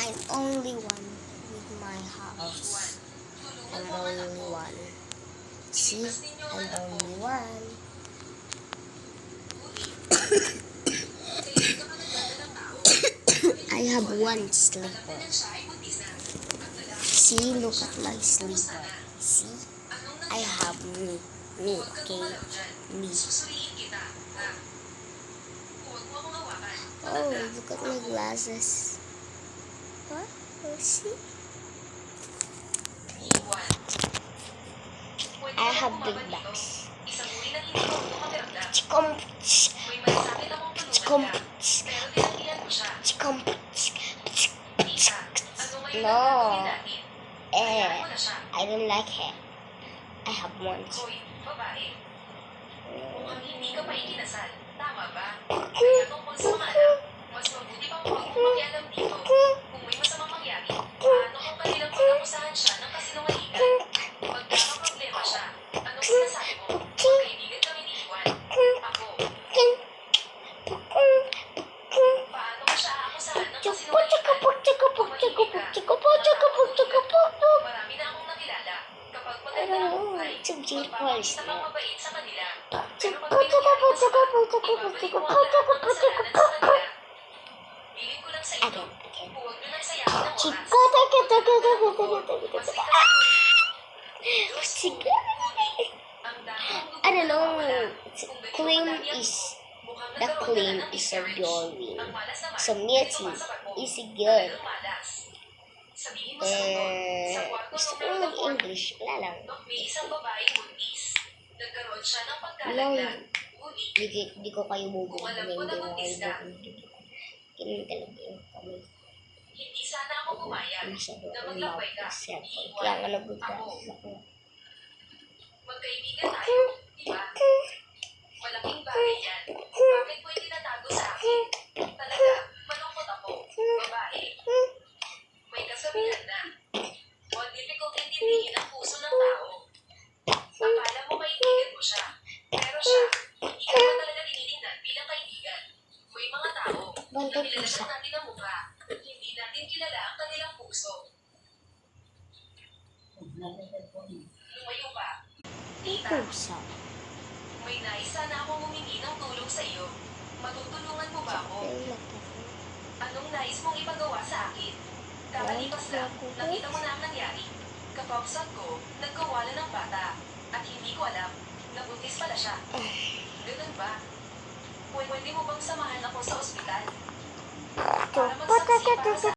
I'm only one with my house. I'm only one. See, I'm only one. I have one slipper. See, look at my slipper. See, I have me, okay, me. Oh, look at my glasses. What? Oh, see? I have big bags. No. I don't like it. I have one. Mukhang hindi ka pa ikinasal. Tama ba? Kaya tungkol sa mga anak, mas mabuti pang huwag mong makialam dito. Kung may masamang mangyari, paano kung kanilang pag-akusahan siya ng kasinungalingan? Magkakaproblema siya. Anong sinasabi mo? Magkaibigan kami ni Iwan. Ako. Paano mo siya aakusahan ng kasinungalingan? Marami na akong nakilala. Kapag maganda ang buhay, magpapakita kang mabait sa kanila. Pero pag may nangyari masama, ibabalik mo ang lahat ng kasalanan sa kanila. Piling ko lang sa inyo, huwag nyo nang sayangin ang oras. I don't know. The claim is so boring. So Mirti is good. Gusto ko mag-English. Wala lang. May isang babaeng buntis. Nagkaroon siya ng No, pagkalaglag. hindi ko kayo bubuhin. Kung alam ko Hindi na mo kayo buntis ka. bubuhin. Ganun talaga yung kami. Hindi sana ako pumayag Masyado na ang maglakbay ka. cellphone. Iiwan Kaya nga nagbutas ako. ako. Magkaibigan tayo, di ba? Malaking bagay yan. Bakit mo itinatago sa akin? Talaga, malungkot ako. Babae. May kasabihan na. More difficult intindihin ang puso ng tao. Akala mo kaibigan mo siya. Pero siya, hindi ka naman talaga tinitingnan bilang kaibigan. May mga tao na kilala lang natin ang mukha. Hindi natin kilala ang kanilang puso. Lumayo ka. Tita, Pusa. may nais sana akong humingi ng tulong sa iyo. Matutulungan mo ba ako? Yung mata ko. Anong nais mong ipagawa sa akin? Kakalipas lang, nakita mo na ang nangyari. Kapapsat ko, nagkawala ng bata. At hindi ko alam, nabuntis pala siya. Ganun ba? Pwede mo bang samahan ako sa ospital? Para magsaksi para sa